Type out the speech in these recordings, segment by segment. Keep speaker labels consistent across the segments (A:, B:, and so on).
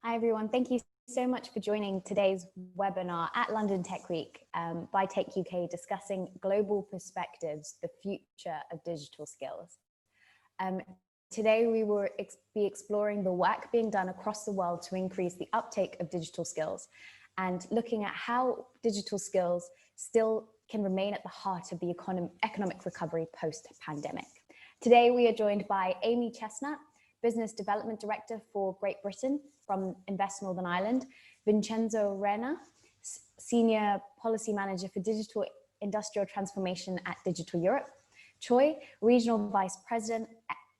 A: Hi everyone, thank you so much for joining today's webinar at London Tech Week by Tech UK, discussing global perspectives, the future of digital skills. Today we will be exploring the work being done across the world to increase the uptake of digital skills and looking at how digital skills still can remain at the heart of the economic recovery post-pandemic. Today we are joined by Amy Chestnutt, Business Development Director for Great Britain from Invest Northern Ireland, Vincenzo Renda, Senior Policy Manager for Digital Industrial Transformation at Digital Europe, Choy, Regional Vice President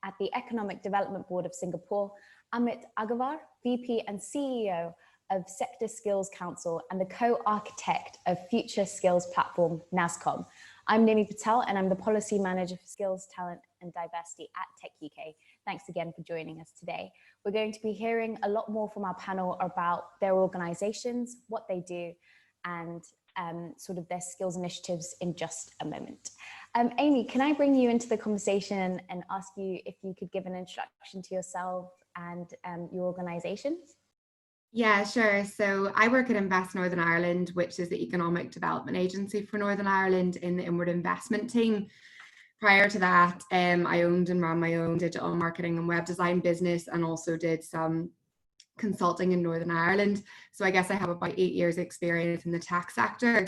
A: at the Economic Development Board of Singapore, Amit Aggarwal, VP and CEO of Sector Skills Council and the co-architect of Future Skills Platform, NASCOM. I'm Nimmi Patel and I'm the Policy Manager for Skills, Talent and Diversity at Tech UK. Thanks again for joining us today. We're going to be hearing a lot more from our panel about their organizations, what they do, and sort of their skills initiatives in just a moment. Amy, can I bring you into the conversation and ask you if you could give an introduction to yourself and your organization?
B: Yeah, sure. So I work at Invest Northern Ireland, which is the economic development agency for Northern Ireland in the inward investment team. Prior to that, I owned and ran my own digital marketing and web design business and also did some consulting in Northern Ireland. So I guess I have about 8 years experience in the tech sector.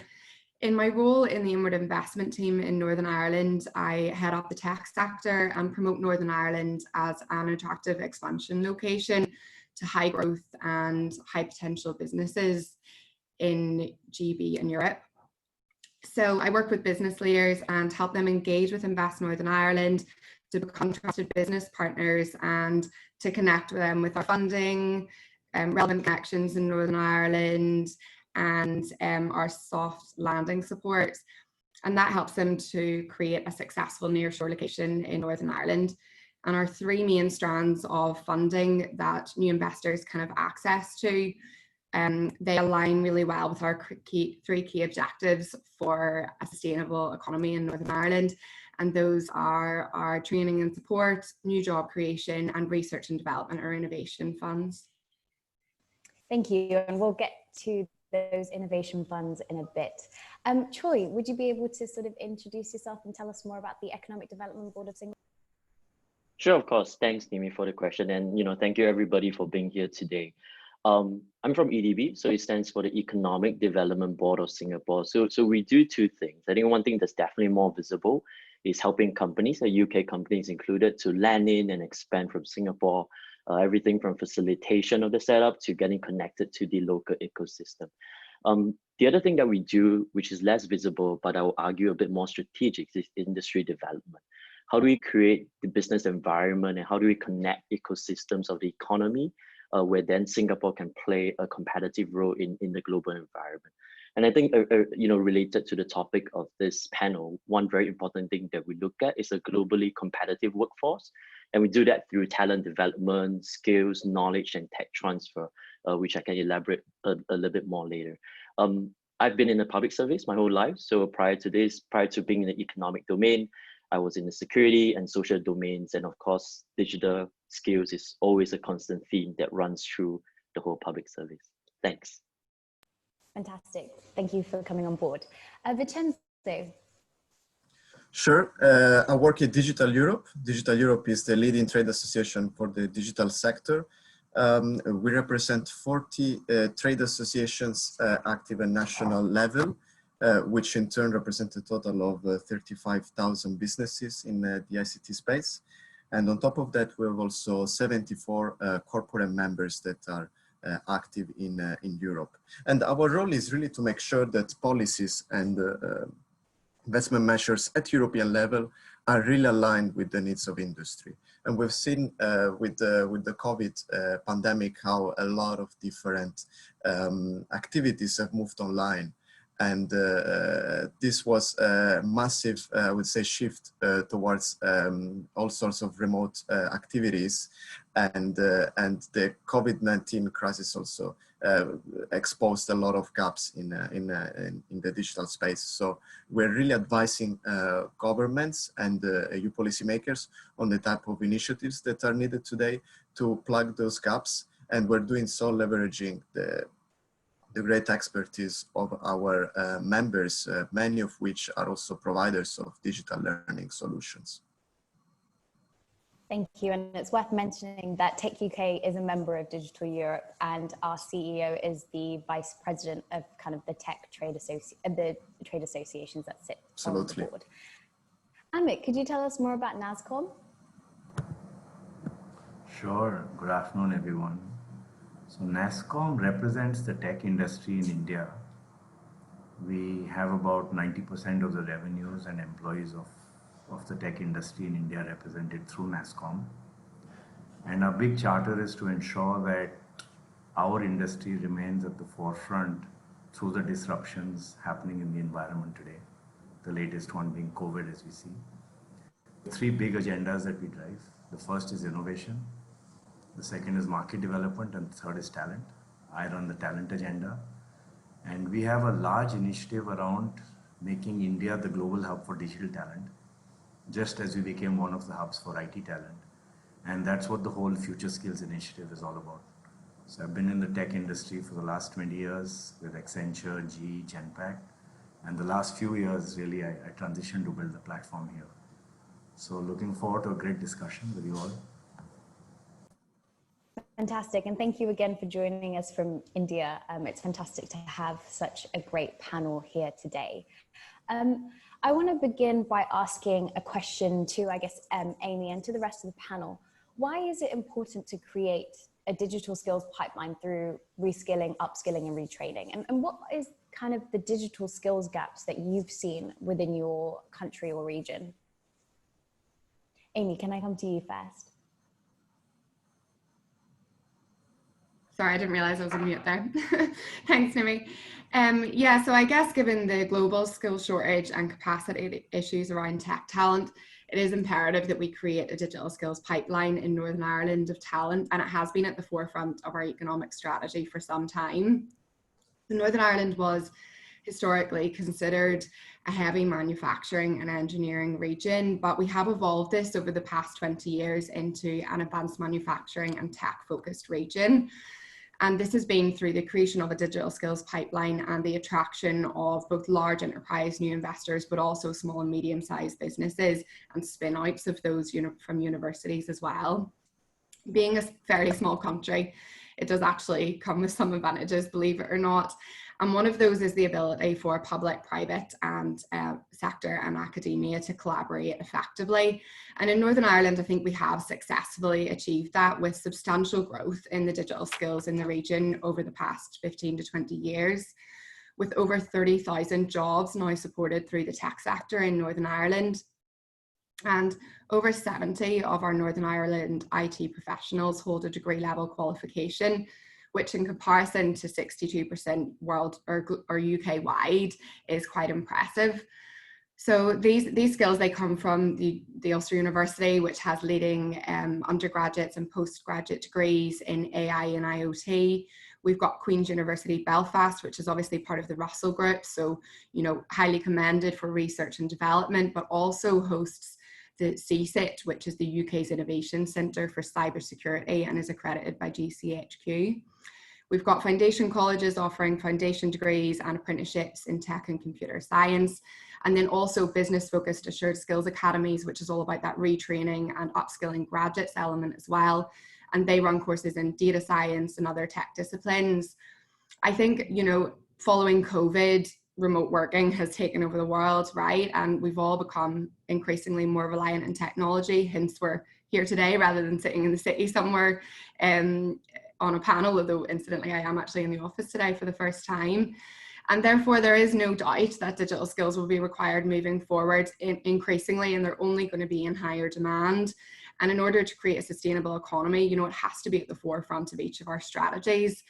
B: In my role in the inward investment team in Northern Ireland, I head up the tech sector and promote Northern Ireland as an attractive expansion location to high growth and high potential businesses in GB and Europe. So I work with business leaders and help them engage with Invest Northern Ireland to become trusted business partners and to connect with them with our funding, relevant connections in Northern Ireland, and our soft landing support. And that helps them to create a successful nearshore location in Northern Ireland. And our three main strands of funding that new investors can have access to, they align really well with our three key objectives for a sustainable economy in Northern Ireland. And those are our training and support, new job creation, and research and development or innovation funds.
A: Thank you. And we'll get to those innovation funds in a bit. Choy, would you be able to sort of introduce yourself and tell us more about the Economic Development Board of Singapore?
C: Sure, of course. Thanks, Nimmi, for the question. And, thank you everybody for being here today. I'm from EDB, so it stands for the Economic Development Board of Singapore. So we do two things. I think one thing that's definitely more visible is helping companies, UK companies included, to land in and expand from Singapore, everything from facilitation of the setup to getting connected to the local ecosystem. The other thing that we do, which is less visible, but I will argue a bit more strategic, is industry development. How do we create the business environment and how do we connect ecosystems of the economy where then Singapore can play a competitive role in the global environment? And I think, related to the topic of this panel, one very important thing that we look at is a globally competitive workforce. And we do that through talent development, skills, knowledge, and tech transfer, which I can elaborate a little bit more later. I've been in the public service my whole life. So prior to being in the economic domain, I was in the security and social domains. And of course, digital skills is always a constant theme that runs through the whole public service. Thanks.
A: Fantastic. Thank you for coming on board. Vincenzo.
D: Sure. I work at Digital Europe. Digital Europe is the leading trade association for the digital sector. We represent 40 trade associations active at national level, which in turn represent a total of 35,000 businesses in the ICT space. And on top of that, we have also 74 corporate members that are active in Europe. And our role is really to make sure that policies and investment measures at European level are really aligned with the needs of industry. And we've seen with the COVID pandemic how a lot of different activities have moved online. And this was a massive, I would say, shift towards all sorts of remote activities. And the COVID-19 crisis also exposed a lot of gaps in the digital space. So we're really advising governments and EU policymakers on the type of initiatives that are needed today to plug those gaps And we're doing so leveraging the great expertise of our members, many of which are also providers of digital learning solutions.
A: Thank you. And it's worth mentioning that Tech UK is a member of Digital Europe, and our CEO is the vice president of kind of the trade associations that sit on the board. Amit, could you tell us more about NASSCOM?
E: Sure. Good afternoon, everyone. So NASSCOM represents the tech industry in India. We have about 90% of the revenues and employees of the tech industry in India represented through NASSCOM. And our big charter is to ensure that our industry remains at the forefront through the disruptions happening in the environment today, the latest one being COVID, as we see. Three big agendas that we drive. The first is innovation, the second is market development, and the third is talent. I run the talent agenda. And we have a large initiative around making India the global hub for digital talent, just as we became one of the hubs for IT talent. And that's what the whole Future Skills initiative is all about. So I've been in the tech industry for the last 20 years with Accenture, GE, Genpact. And the last few years, really, I transitioned to build the platform here. So looking forward to a great discussion with you all.
A: Fantastic. And thank you again for joining us from India. It's fantastic to have such a great panel here today. I want to begin by asking a question to, I guess, Amy, and to the rest of the panel. Why is it important to create a digital skills pipeline through reskilling, upskilling, and retraining? And what is kind of the digital skills gaps that you've seen within your country or region? Amy, can I come to you first?
B: Sorry, I didn't realize I was on mute there. Thanks, Nimmi. Yeah, so I guess given the global skills shortage and capacity issues around tech talent, it is imperative that we create a digital skills pipeline in Northern Ireland of talent, and it has been at the forefront of our economic strategy for some time. So Northern Ireland was historically considered a heavy manufacturing and engineering region, but we have evolved this over the past 20 years into an advanced manufacturing and tech-focused region. And this has been through the creation of a digital skills pipeline and the attraction of both large enterprise new investors, but also small and medium-sized businesses and spin-outs of those from universities as well. Being a fairly small country, it does actually come with some advantages, believe it or not. And one of those is the ability for public, private and sector and academia to collaborate effectively. And in Northern Ireland, I think we have successfully achieved that with substantial growth in the digital skills in the region over the past 15 to 20 years, with over 30,000 jobs now supported through the tech sector in Northern Ireland. And over 70 of our Northern Ireland IT professionals hold a degree level qualification, which in comparison to 62% world or UK wide is quite impressive. So these skills, they come from the Ulster University, which has leading undergraduates and postgraduate degrees in AI and IoT. We've got Queen's University Belfast, which is obviously part of the Russell Group. So, you know, highly commended for research and development, but also hosts the CSIT, which is the UK's Innovation Centre for Cybersecurity and is accredited by GCHQ. We've got foundation colleges offering foundation degrees and apprenticeships in tech and computer science, and then also business-focused assured skills academies, which is all about that retraining and upskilling graduates element as well. And they run courses in data science and other tech disciplines. I think, you know, following COVID, remote working has taken over the world, right? And we've all become increasingly more reliant on technology, hence we're here today rather than sitting in the city somewhere on a panel, although incidentally I am actually in the office today for the first time. And therefore there is no doubt that digital skills will be required moving forward increasingly, and they're only going to be in higher demand. And in order to create a sustainable economy, you know, it has to be at the forefront of each of our strategies.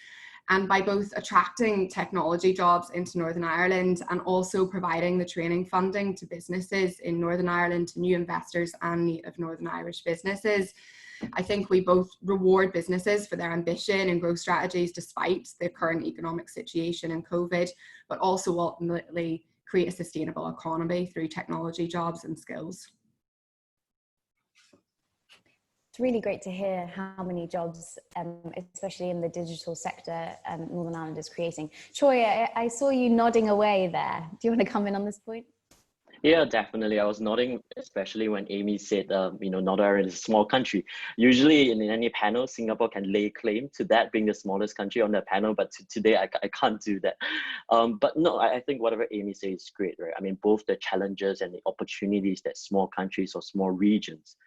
B: And by both attracting technology jobs into Northern Ireland and also providing the training funding to businesses in Northern Ireland, to new investors and native Northern Irish businesses, I think we both reward businesses for their ambition and growth strategies despite the current economic situation and COVID, but also ultimately create a sustainable economy through technology jobs and skills.
A: It's really great to hear how many jobs, especially in the digital sector, Northern Ireland is creating. Choy, I saw you nodding away there. Do you want to come in on this point?
C: Yeah, definitely. I was nodding, especially when Amy said, Northern Ireland is a small country. Usually in any panel, Singapore can lay claim to that being the smallest country on that panel, but today I can't do that. But no, I think whatever Amy says is great, right? I mean, both the challenges and the opportunities that small countries or small regions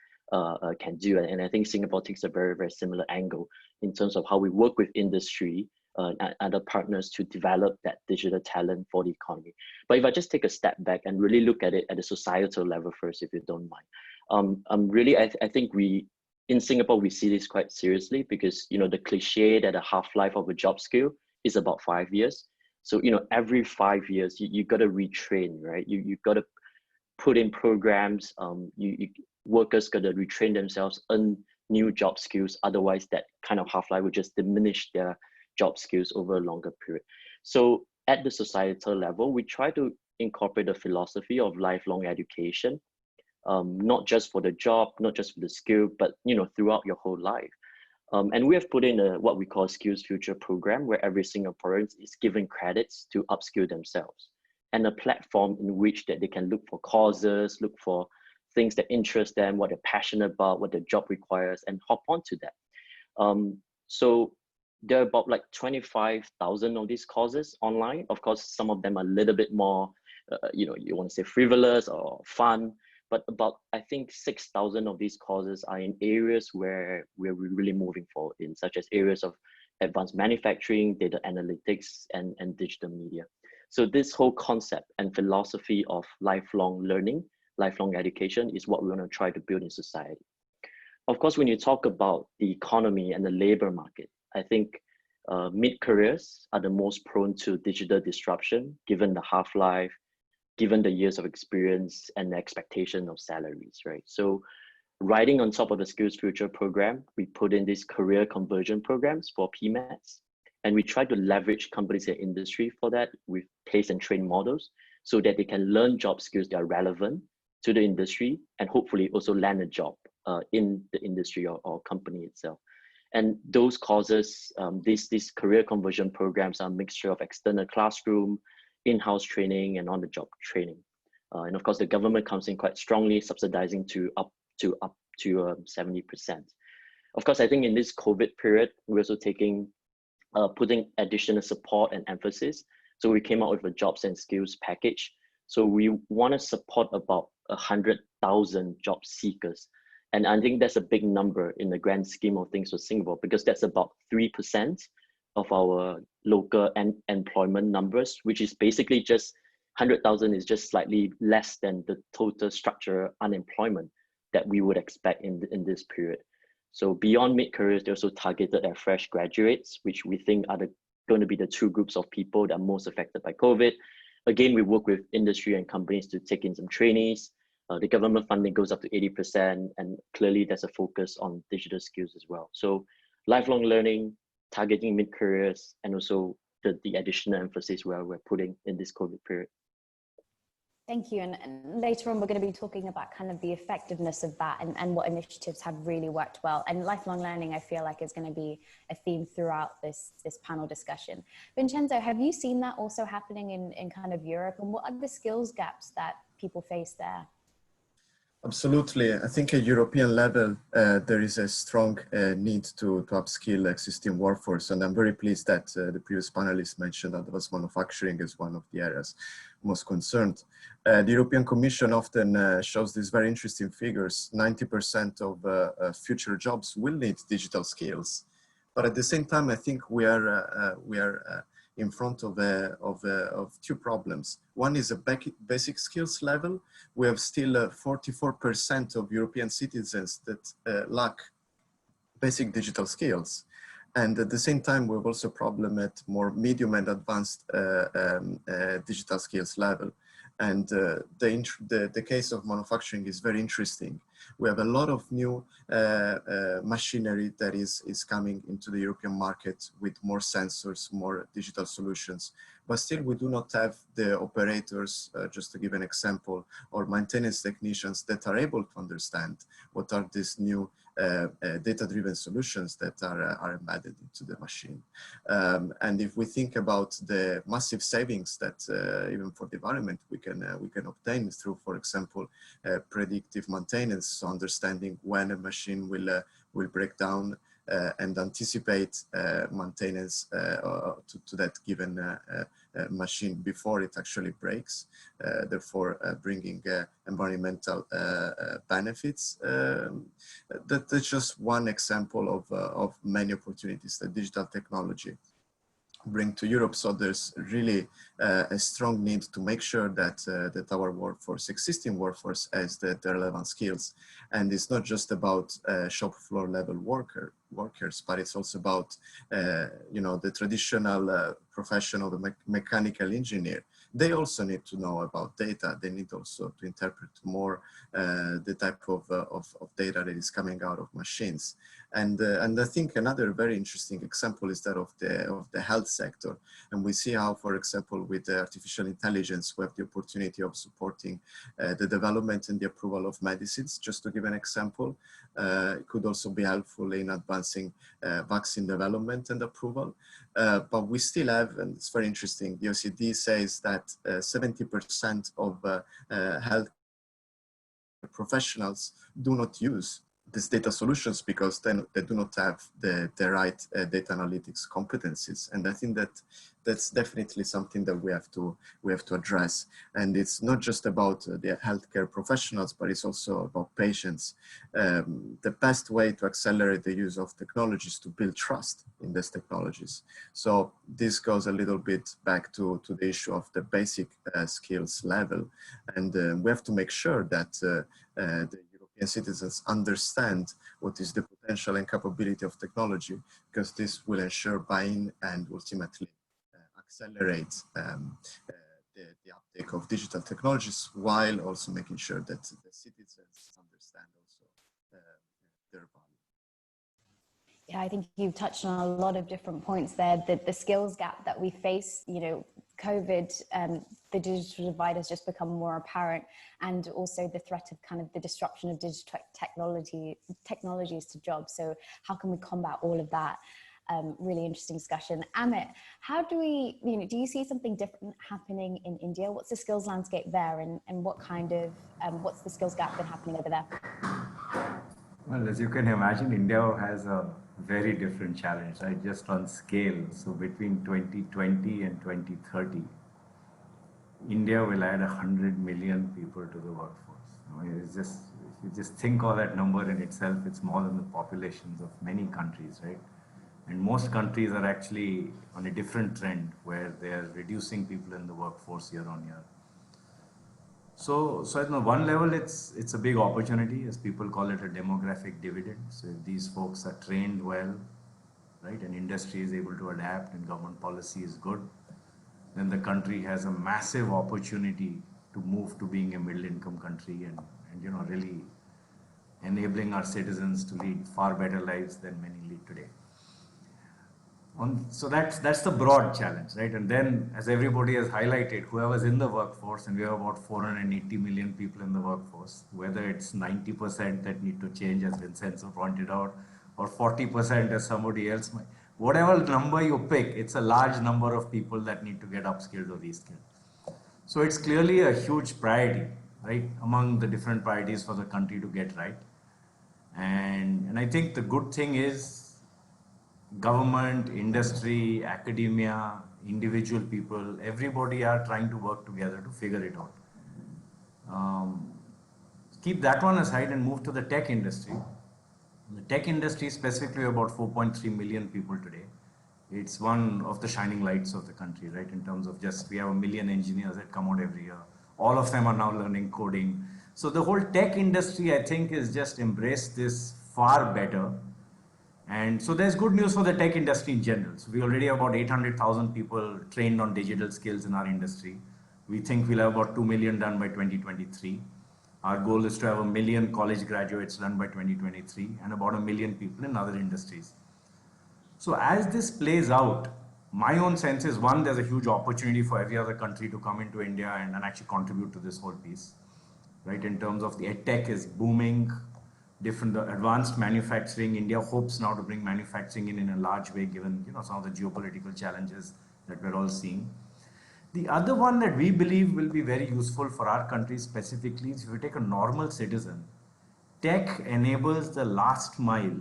C: can do. And I think Singapore takes a very, very similar angle in terms of how we work with industry and other partners to develop that digital talent for the economy. But if I just take a step back and really look at it at a societal level first, if you don't mind, I think in Singapore, we see this quite seriously because, the cliche that a half-life of a job skill is about 5 years. So, every 5 years, you got to retrain, right? You got to put in programs, workers got to retrain themselves, earn new job skills. Otherwise, that kind of half-life would just diminish their job skills over a longer period. So at the societal level, we try to incorporate the philosophy of lifelong education, not just for the job, not just for the skill, but throughout your whole life. And we have put in what we call Skills Future program, where every Singaporean is given credits to upskill themselves, and a platform in which that they can look for courses, look for things that interest them, what they're passionate about, what their job requires, and hop onto that. So there are about like 25,000 of these courses online. Of course, some of them are a little bit more, you want to say frivolous or fun, but about, I think 6,000 of these courses are in areas where we're really moving forward in, such as areas of advanced manufacturing, data analytics, and digital media. So this whole concept and philosophy of lifelong learning, lifelong education is what we want to try to build in society. Of course, when you talk about the economy and the labor market, I think mid-careers are the most prone to digital disruption, given the half-life, given the years of experience and the expectation of salaries, right? So riding on top of the Skills Future program, we put in these career conversion programs for PMATs, and we try to leverage companies and industry for that with place and train models so that they can learn job skills that are relevant to the industry and hopefully also land a job in the industry or company itself. And those courses, these career conversion programs are a mixture of external classroom, in-house training, and on-the-job training. And of course, the government comes in quite strongly, subsidizing to up to 70%. Of course, I think in this COVID period, we're also putting additional support and emphasis. So we came out with a jobs and skills package. So we want to support about 100,000 job seekers. And I think that's a big number in the grand scheme of things for Singapore, because that's about 3% of our local employment numbers, which is basically just 100,000 is just slightly less than the total structural unemployment that we would expect in this period. So beyond mid-careers, they're also targeted at fresh graduates, which we think are going to be the two groups of people that are most affected by COVID. Again, we work with industry and companies to take in some trainees. The government funding goes up to 80%, and clearly there's a focus on digital skills as well. So lifelong learning, targeting mid-careers, and also the additional emphasis where we're putting in this COVID period.
A: Thank you. And later on, we're going to be talking about kind of the effectiveness of that and what initiatives have really worked well. And lifelong learning, I feel like, is going to be a theme throughout this panel discussion. Vincenzo, have you seen that also happening in kind of Europe? And what are the skills gaps that people face there?
D: Absolutely. I think at European level, there is a strong need to upskill existing workforce. And I'm very pleased that the previous panelists mentioned that was manufacturing as one of the areas most concerned. The European Commission often shows these very interesting figures. 90% of future jobs will need digital skills. But at the same time, I think we are in front of two problems. One is a basic skills level. We have still 44% of European citizens that lack basic digital skills. And at the same time, we have also a problem at more medium and advanced digital skills level. And the case of manufacturing is very interesting. We have a lot of new machinery that is coming into the European market with more sensors, more digital solutions. But still, we do not have the operators, just to give an example, or maintenance technicians that are able to understand what are these new data-driven solutions that are embedded into the machine. And if we think about the massive savings that even for the environment we can obtain through, for example, predictive maintenance, so understanding when a machine will break down and anticipate maintenance to that given machine before it actually breaks, therefore bringing environmental benefits. That's just one example of many opportunities that digital technology bring to Europe. So there's really a strong need to make sure that that our workforce, existing workforce, has the relevant skills. And it's not just about shop floor level workers, but it's also about you know, the traditional profession of the mechanical engineer. They also need to know about data. They need also to interpret more the type of data that is coming out of machines. And I think another very interesting example is that of the health sector. And we see how, for example, with artificial intelligence, we have the opportunity of supporting the development and the approval of medicines. Just to give an example, it could also be helpful in advancing vaccine development and approval. But we still have, and it's very interesting, the OECD says that 70% of health professionals do not use these data solutions because then they do not have the right data analytics competencies. And I think that that's definitely something that we have to address. And it's not just about the healthcare professionals, but it's also about patients. The best way to accelerate the use of technologies is to build trust in these technologies. So this goes a little bit back to the issue of the basic skills level. And we have to make sure that the European citizens understand what is the potential and capability of technology, because this will ensure buy-in and ultimately accelerate the uptake of digital technologies, while also making sure that the citizens understand also their value.
A: Yeah, I think you've touched on a lot of different points there. The skills gap that we face, you know, COVID, the digital divide has just become more apparent, and also the threat of kind of the disruption of digital technologies to jobs. So how can we combat all of that? Really interesting discussion. Amit, how do we, you know, do you see something different happening in India? What's the skills landscape there, and what kind of, what's the skills gap been happening over there?
E: Well, as you can imagine, India has a very different challenge, right? Just on scale. So between 2020 and 2030, India will add 100 million people to the workforce. I mean, it's just, if you just think of that number in itself, it's more than the populations of many countries, right? And most countries are actually on a different trend where they are reducing people in the workforce year on year. So at one level, it's a big opportunity, as people call it, a demographic dividend. So if these folks are trained well, right, and industry is able to adapt and government policy is good, then the country has a massive opportunity to move to being a middle-income country and you know, really enabling our citizens to lead far better lives than many lead today. So that's the broad challenge, right? And then, as everybody has highlighted, whoever's in the workforce, and we have about 480 million people in the workforce, whether it's 90% that need to change, as Vincenzo pointed out, or 40% as somebody else might, whatever number you pick, it's a large number of people that need to get upskilled or reskilled. So it's clearly a huge priority, right, among the different priorities for the country to get right. And I think the good thing is, government, industry, academia, individual people, everybody are trying to work together to figure it out. Keep that one aside and move to the tech industry. The tech industry, specifically about 4.3 million people today, it's one of the shining lights of the country, right? In terms of just, we have 1 million engineers that come out every year. All of them are now learning coding. So the whole tech industry, I think, is just embraced this far better. And so there's good news for the tech industry in general. So we already have about 800,000 people trained on digital skills in our industry. We think we'll have about 2 million done by 2023. Our goal is to have 1 million college graduates done by 2023 and about 1 million people in other industries. So as this plays out, my own sense is, one, there's a huge opportunity for every other country to come into India and actually contribute to this whole piece, right? In terms of the ed tech is booming. the advanced manufacturing. India hopes now to bring manufacturing in a large way, given some of the geopolitical challenges that we're all seeing. The other one that we believe will be very useful for our country specifically is if you take a normal citizen, tech enables the last mile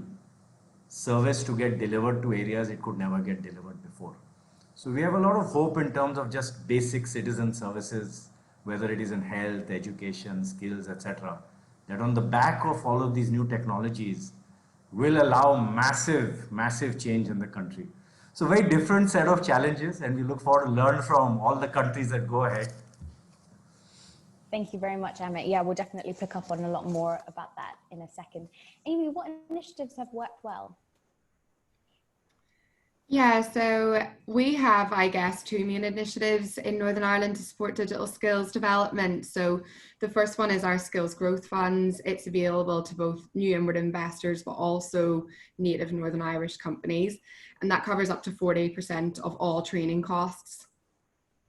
E: service to get delivered to areas it could never get delivered before. So we have a lot of hope in terms of just basic citizen services, whether it is in health, education, skills, etc., that on the back of all of these new technologies will allow massive change in the country. So very different set of challenges, and we look forward to learn from all the countries that go ahead.
A: Thank you very much, Amit. Yeah, we'll definitely pick up on a lot more about that in a second. Amy, what initiatives have worked well?
B: Yeah, so we have, I guess, two main initiatives in Northern Ireland to support digital skills development. So the first one is our Skills Growth Funds. It's available to both new inward investors, but also native Northern Irish companies. And that covers up to 40% of all training costs.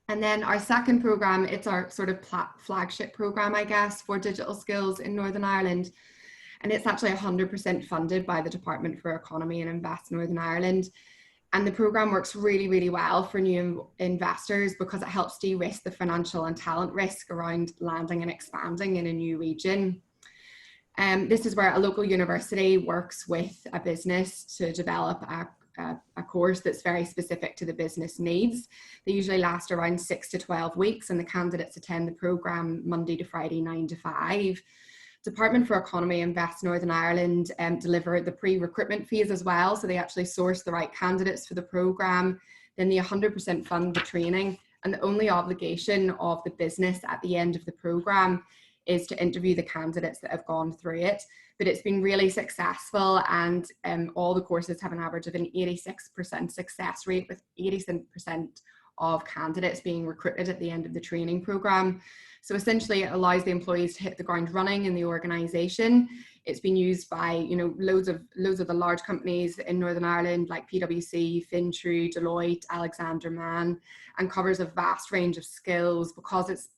B: And then our second program, it's our sort of flagship program, I guess, for digital skills in Northern Ireland. And it's actually 100% funded by the Department for Economy and Invest Northern Ireland. And the program works really well for new investors because it helps de-risk the financial and talent risk around landing and expanding in a new region. This is where a local university works with a business to develop a course that's very specific to the business needs. They usually last around 6 to 12 weeks, and the candidates attend the program Monday to Friday, 9 to 5. Department for Economy Invest Northern Ireland deliver the pre-recruitment phase as well. So they actually source the right candidates for the program. Then they 100% fund the training, and the only obligation of the business at the end of the program is to interview the candidates that have gone through it. But it's been really successful, and all the courses have an average of an 86% success rate, with 87% of candidates being recruited at the end of the training program. So essentially it allows the employees to hit the ground running in the organization. It's been used by loads of the large companies in Northern Ireland like PwC, Fintrue, Deloitte, Alexander Mann, and covers a vast range of skills because it's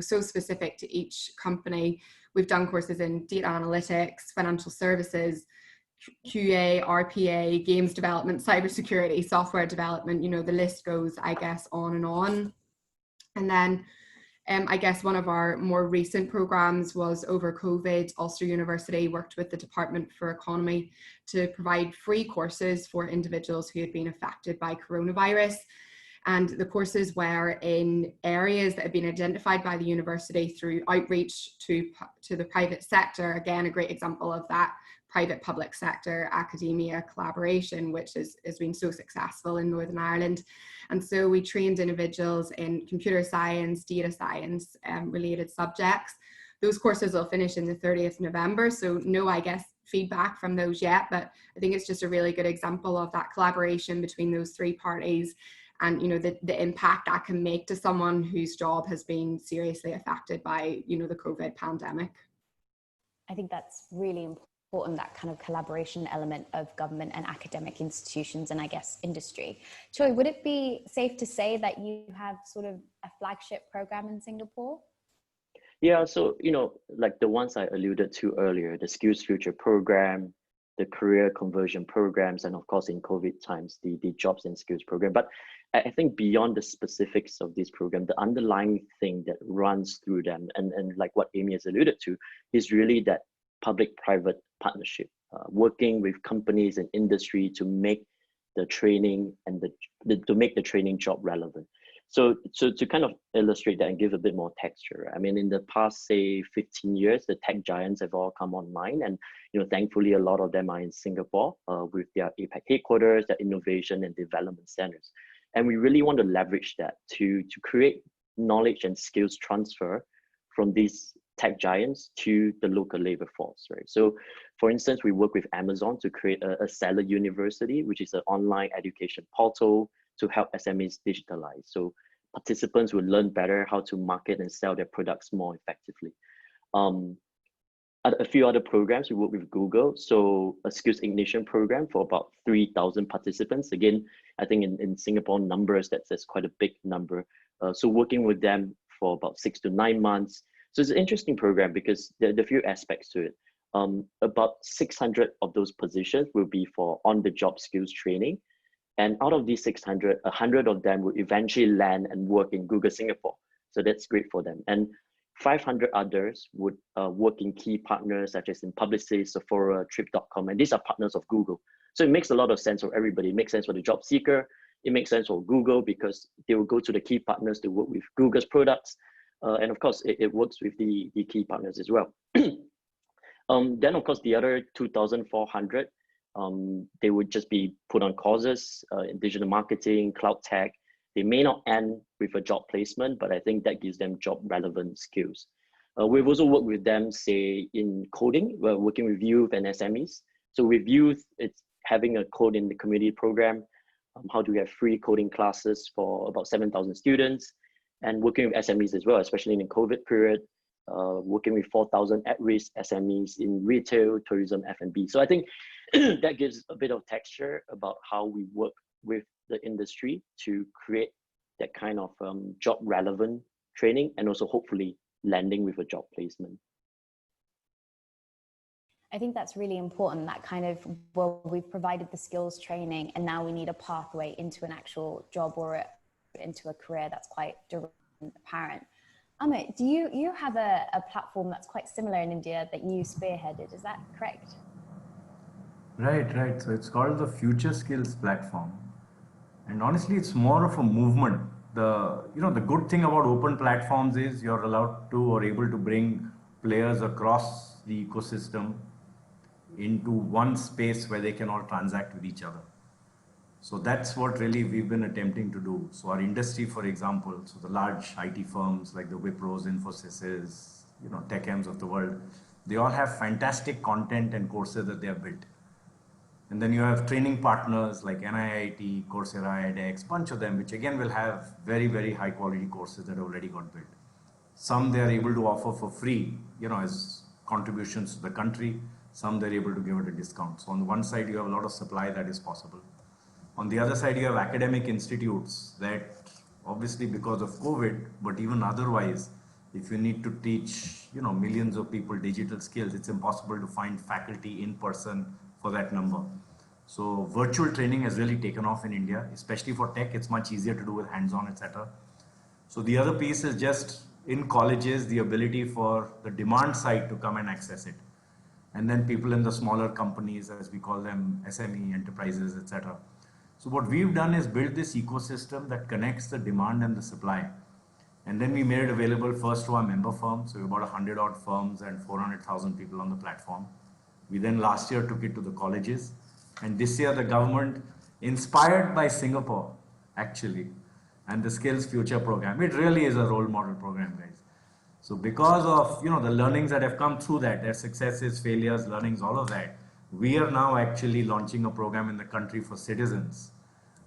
B: so specific to each company. We've done courses in data analytics, financial services, QA, RPA, games development, cybersecurity, software development, the list goes, I guess, on and on. And then I guess one of our more recent programs was over COVID. Ulster University worked with the Department for Economy to provide free courses for individuals who had been affected by coronavirus. And the courses were in areas that had been identified by the university through outreach to the private sector. Again, a great example of that private-public sector academia collaboration, which has been so successful in Northern Ireland. And so we trained individuals in computer science, data science related subjects. Those courses will finish in the 30th of November, so no, I guess, feedback from those yet, but I think it's just a really good example of that collaboration between those three parties, and the impact that can make to someone whose job has been seriously affected by the COVID pandemic.
A: I think that's really important, that kind of collaboration element of government and academic institutions and I guess industry. Choy, would it be safe to say that you have sort of a flagship program in Singapore?
C: Yeah, so like the ones I alluded to earlier, the Skills Future program, the career conversion programs, and of course in COVID times, the jobs and skills program. But I think beyond the specifics of this program, the underlying thing that runs through them, and like what Amy has alluded to, is really that public-private partnership, working with companies and industry to make the training and to make the training job relevant. So to kind of illustrate that and give a bit more texture, I mean, in the past, say 15 years, the tech giants have all come online, and thankfully a lot of them are in Singapore with their APAC headquarters, their innovation and development centers. And we really want to leverage that to create knowledge and skills transfer from these tech giants to the local labor force, right? So for instance, we work with Amazon to create a seller university, which is an online education portal to help SMEs digitalize. So participants will learn better how to market and sell their products more effectively. A few other programs, we work with Google. So a skills ignition program for about 3,000 participants. Again, I think in Singapore numbers, that's quite a big number. So working with them for about 6 to 9 months. So it's an interesting program because there are a few aspects to it. about 600 of those positions will be for on-the-job skills training. And out of these 600, 100 of them will eventually land and work in Google Singapore. So that's great for them. And 500 others would work in key partners such as in Publicis, Sephora, Trip.com, and these are partners of Google. So it makes a lot of sense for everybody. It makes sense for the job seeker. It makes sense for Google because they will go to the key partners to work with Google's products. And of course, it works with the key partners as well. Then of course, the other 2,400, they would just be put on courses in digital marketing, cloud tech. They may not end with a job placement, but I think that gives them job relevant skills. We've also worked with them, say in coding, we're working with youth and SMEs. So with youth, it's having a code in the community program. How do we have free coding classes for about 7,000 students, and working with SMEs as well, especially in the COVID period, working with 4,000 at-risk SMEs in retail, tourism, F&B. So I think that gives a bit of texture about how we work with the industry to create that kind of job relevant training, and also hopefully landing with a job placement.
A: I think that's really important, that kind of, well, we've provided the skills training and now we need a pathway into an actual job or into a career that's quite direct and apparent. Amit, do you have a platform that's quite similar in India that you spearheaded, is that correct?
E: Right. So it's called the Future Skills Platform. And honestly, it's more of a movement. The good thing about open platforms is you're allowed to or able to bring players across the ecosystem into one space where they can all transact with each other. So that's what really we've been attempting to do. So our industry, for example, so the large IT firms like the Wipros, Infosys, Tech M's of the world, they all have fantastic content and courses that they have built. And then you have training partners like NIIT, Coursera, edX, bunch of them, which again will have very, very high quality courses that already got built. Some they are able to offer for free, as contributions to the country. Some they're able to give at a discount. So on the one side, you have a lot of supply that is possible. On the other side, you have academic institutes that obviously because of COVID, but even otherwise, if you need to teach, millions of people digital skills, it's impossible to find faculty in person for that number. So virtual training has really taken off in India, especially for tech. It's much easier to do with hands-on, etc. So the other piece is just in colleges, the ability for the demand side to come and access it. And then people in the smaller companies, as we call them, SME enterprises, etc. So what we've done is build this ecosystem that connects the demand and the supply. And then we made it available first to our member firms. So we have about 100 odd firms and 400,000 people on the platform. We then last year took it to the colleges. And this year the government, inspired by Singapore, actually, and the Skills Future program, it really is a role model program, guys. So because of the learnings that have come through that, their successes, failures, learnings, all of that, we are now actually launching a program in the country for citizens,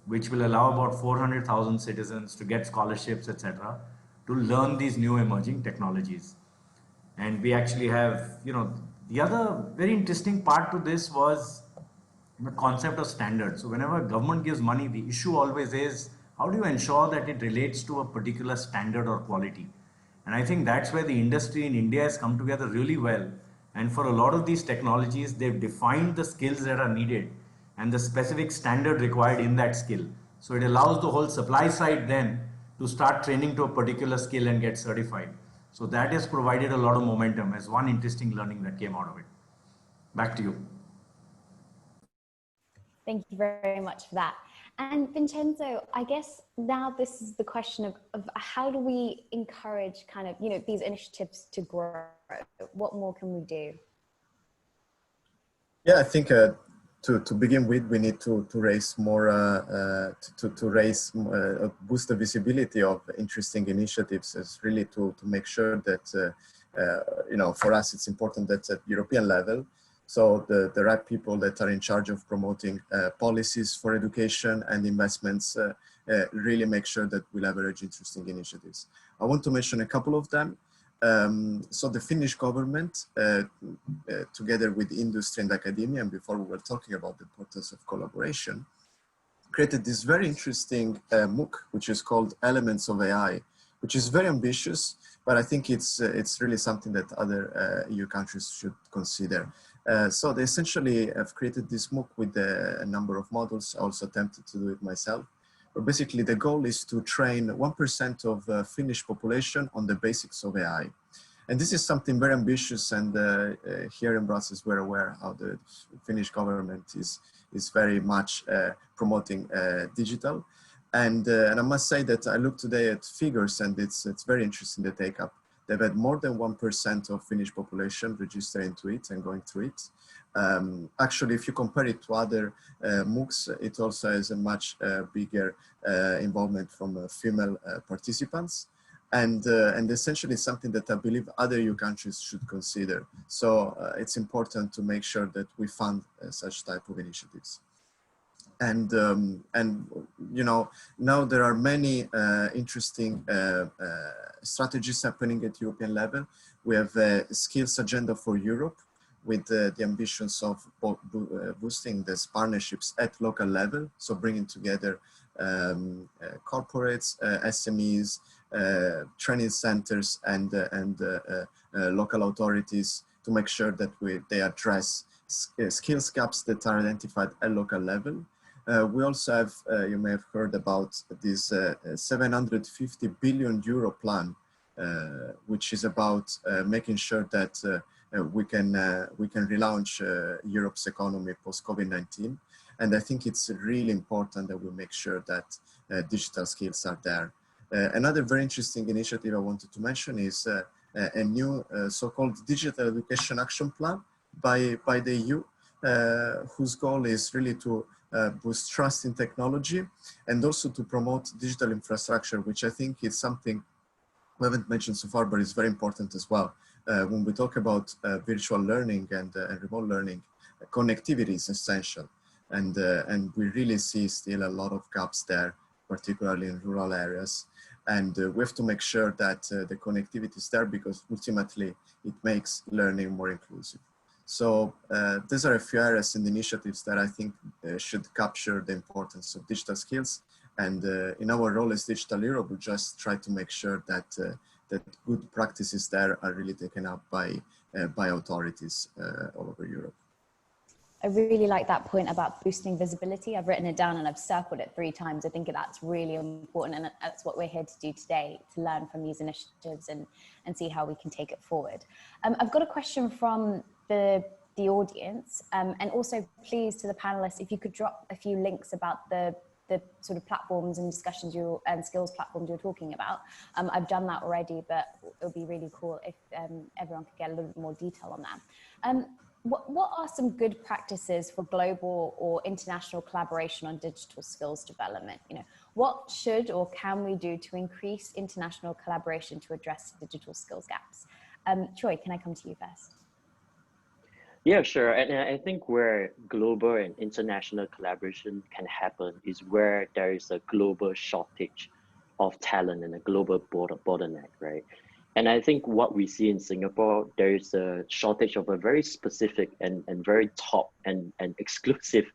E: which will allow about 400,000 citizens to get scholarships, etc., to learn these new emerging technologies. And we actually have, the other very interesting part to this was the concept of standards. So whenever government gives money, the issue always is, how do you ensure that it relates to a particular standard or quality? And I think that's where the industry in India has come together really well. And for a lot of these technologies, they've defined the skills that are needed and the specific standard required in that skill. So it allows the whole supply side then to start training to a particular skill and get certified. So that has provided a lot of momentum as one interesting learning that came out of it. Back to you.
A: Thank you very much for that. And Vincenzo, I guess now this is the question of how do we encourage kind of, these initiatives to grow? What more can we do?
D: Yeah, I think to begin with, we need to raise more, boost the visibility of interesting initiatives. It's really to make sure that, for us, it's important that at European level, so the right people that are in charge of promoting policies for education and investments really make sure that we leverage interesting initiatives. I want to mention a couple of them. So the Finnish government, together with industry and academia, and before we were talking about the importance of collaboration, created this very interesting MOOC, which is called Elements of AI, which is very ambitious, but I think it's really something that other EU countries should consider. So they essentially have created this MOOC with a number of models. I also attempted to do it myself. But basically the goal is to train 1% of Finnish population on the basics of AI. And this is something very ambitious, and here in Brussels we're aware how the Finnish government is very much promoting digital. And I must say that I looked today at figures, and it's very interesting, the take up. They've had more than 1% of Finnish population register into it and going through it. Actually, if you compare it to other MOOCs, it also has a much bigger involvement from female participants. And essentially something that I believe other EU countries should consider. So it's important to make sure that we fund such type of initiatives. And you know, now there are many interesting strategies happening at European level. We have a skills agenda for Europe with the ambitions of boosting these partnerships at local level. So bringing together corporates, SMEs, training centers, and local authorities to make sure that they address skills gaps that are identified at local level. We also have, you may have heard about this 750 billion euro plan, which is about making sure that we can relaunch Europe's economy post-COVID-19. And I think it's really important that we make sure that digital skills are there. Another very interesting initiative I wanted to mention is a new so-called Digital Education Action Plan by the EU, whose goal is really to boost trust in technology and also to promote digital infrastructure, which I think is something we haven't mentioned so far, but it's very important as well. When we talk about virtual learning and remote learning, connectivity is essential. And we really see still a lot of gaps there, particularly in rural areas. And we have to make sure that the connectivity is there, because ultimately it makes learning more inclusive. So these are a few areas and initiatives that I think should capture the importance of digital skills. And in our role as Digital Europe, we just try to make sure that that good practices there are really taken up by authorities all over Europe.
A: I really like that point about boosting visibility. I've written it down and I've circled it 3 times. I think that's really important, and that's what we're here to do today, to learn from these initiatives and see how we can take it forward. I've got a question from the audience, and also please to the panelists, if you could drop a few links about the sort of platforms and discussions and skills platforms you're talking about. I've done that already, but it would be really cool if everyone could get a little bit more detail on that. What are some good practices for global or international collaboration on digital skills development? You know, what should or can we do to increase international collaboration to address digital skills gaps? Choy, can I come to you first?
C: Yeah, sure. And I think where global and international collaboration can happen is where there is a global shortage of talent and a global bottleneck, right? And I think what we see in Singapore, there is a shortage of a very specific and very top and exclusive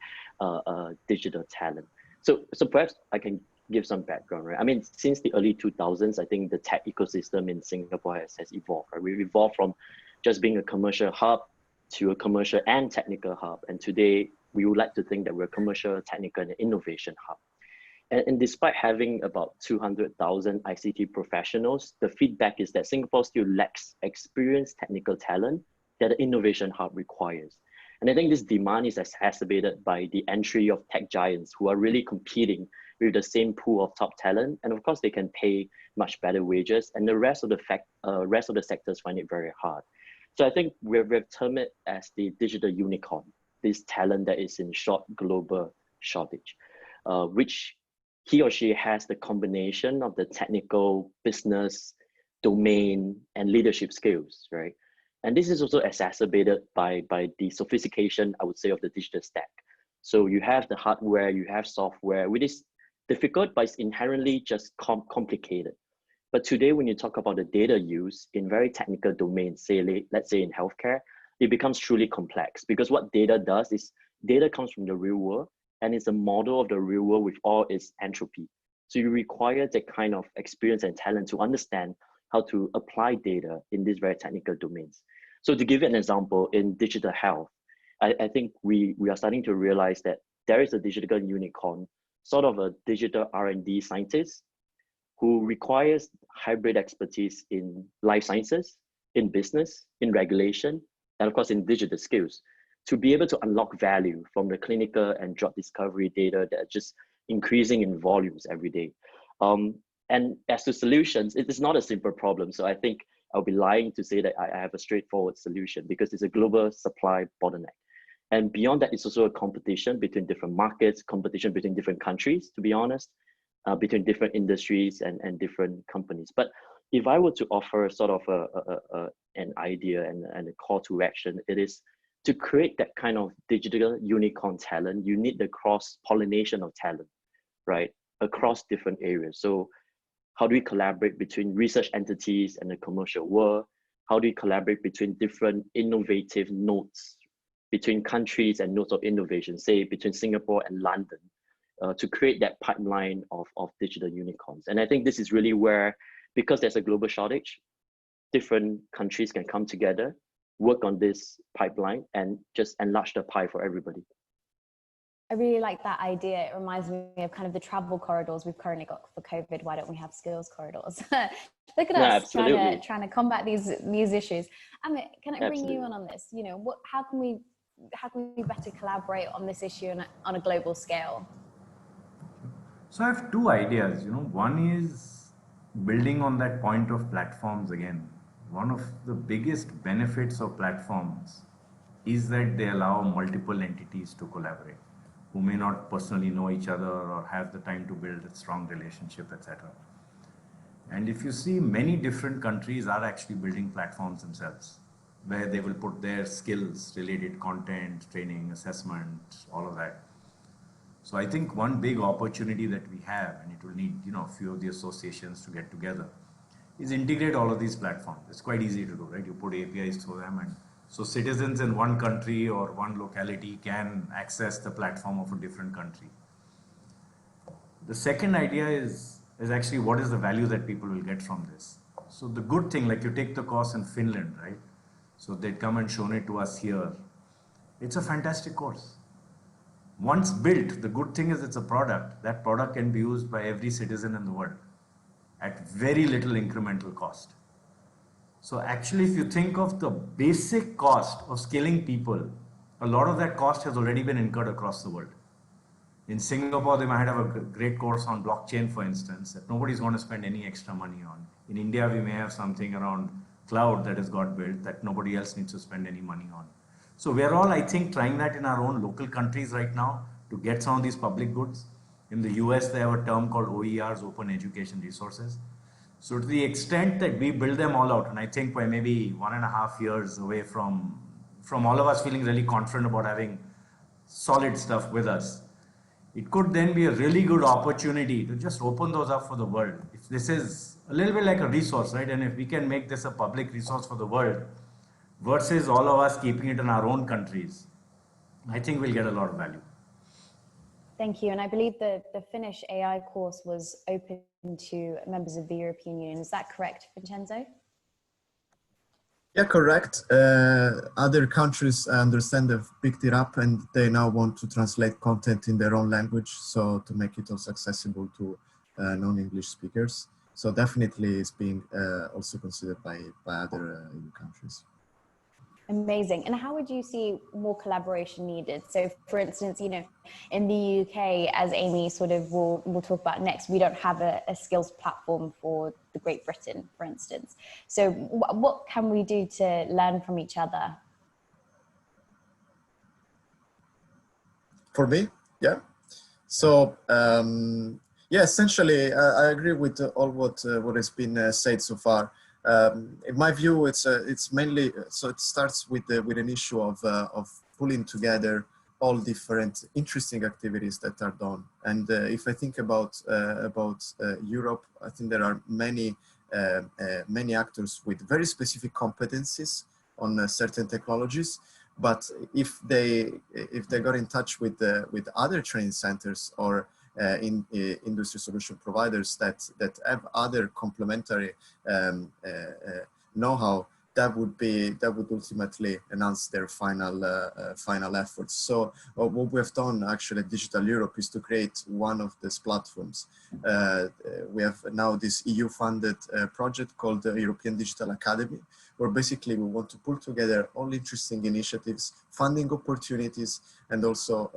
C: digital talent. So perhaps I can give some background, right? I mean, since the early 2000s, I think the tech ecosystem in Singapore has evolved, right? We've evolved from just being a commercial hub to a commercial and technical hub. And today, we would like to think that we're a commercial, technical, and innovation hub. And despite having about 200,000 ICT professionals, the feedback is that Singapore still lacks experienced technical talent that the innovation hub requires. And I think this demand is exacerbated by the entry of tech giants who are really competing with the same pool of top talent. And of course, they can pay much better wages, and the rest of the sectors find it very hard. So I think we've termed it as the digital unicorn, this talent that is in short global shortage, which he or she has the combination of the technical, business, domain, and leadership skills, right? And this is also exacerbated by the sophistication, I would say, of the digital stack. So you have the hardware, you have software, which is difficult, but it's inherently just complicated. But today, when you talk about the data use in very technical domains, say, let's say in healthcare, it becomes truly complex, because what data does is data comes from the real world, and it's a model of the real world with all its entropy. So you require that kind of experience and talent to understand how to apply data in these very technical domains. So to give you an example, in digital health, I think we are starting to realize that there is a digital unicorn, sort of a digital R&D scientist who requires hybrid expertise in life sciences, in business, in regulation, and of course in digital skills to be able to unlock value from the clinical and drug discovery data that are just increasing in volumes every day. And as to solutions, it is not a simple problem. So I think I'll be lying to say that I have a straightforward solution because it's a global supply bottleneck. And beyond that, it's also a competition between different markets, competition between different countries, to be honest, between different industries and different companies. But if I were to offer sort of an idea and a call to action, it is to create that kind of digital unicorn talent. You need the cross-pollination of talent, right, across different areas. So how do we collaborate between research entities and the commercial world? How do we collaborate between different innovative nodes, between countries and nodes of innovation, say between Singapore and London, to create that pipeline of digital unicorns? And I think this is really where, because there's a global shortage, different countries can come together, work on this pipeline, and just enlarge the pie for everybody.
A: I really like that idea. It reminds me of kind of the travel corridors we've currently got for COVID. Why don't we have skills corridors? Look at us trying to combat these issues. Amit, can I bring you on this? You know, how can we better collaborate on this issue on a global scale?
E: So I have two ideas. You know, one is building on that point of platforms again. One of the biggest benefits of platforms is that they allow multiple entities to collaborate who may not personally know each other or have the time to build a strong relationship, etc. And if you see, many different countries are actually building platforms themselves where they will put their skills, related content, training, assessment, all of that. So I think one big opportunity that we have, and it will need, you know, a few of the associations to get together, is integrate all of these platforms. It's quite easy to do, right? You put APIs through them, and so citizens in one country or one locality can access the platform of a different country. The second idea is actually what is the value that people will get from this. So the good thing, like you take the course in Finland, right? So they'd come and shown it to us here. It's a fantastic course. Once built, the good thing is it's a product. That product can be used by every citizen in the world at very little incremental cost. So actually, if you think of the basic cost of skilling people, a lot of that cost has already been incurred across the world. In Singapore, they might have a great course on blockchain, for instance, that nobody's going to spend any extra money on. In India, we may have something around cloud that has got built that nobody else needs to spend any money on. So we're all, I think, trying that in our own local countries right now to get some of these public goods. In the US, they have a term called OERs, Open Education Resources. So to the extent that we build them all out, and I think we're maybe 1.5 years away from all of us feeling really confident about having solid stuff with us, it could then be a really good opportunity to just open those up for the world. If this is a little bit like a resource, right? And if we can make this a public resource for the world versus all of us keeping it in our own countries, I think we'll get a lot of value.
A: Thank you. And I believe the Finnish AI course was open to members of the European Union. Is that correct, Vincenzo?
D: Yeah, correct. Other countries, I understand, have picked it up and they now want to translate content in their own language, so to make it also accessible to non-English speakers. So definitely it's being also considered by other EU countries.
A: Amazing. And how would you see more collaboration needed? So for instance, you know, in the UK, as Amy sort of will talk about next, we don't have a skills platform for the Great Britain, for instance. So what can we do to learn from each other?
D: For me, yeah. So yeah, essentially, I agree with all what has been said so far. In my view, it's mainly, so it starts with an issue of pulling together all different interesting activities that are done. And if I think about Europe, I think there are many actors with very specific competencies on certain technologies. But if they got in touch with other training centers or industry solution providers that have other complementary know-how, that would ultimately enhance their final efforts. So what we have done actually at Digital Europe is to create one of these platforms. We have now this EU-funded project called the European Digital Academy, where basically we want to pull together all interesting initiatives, funding opportunities, and also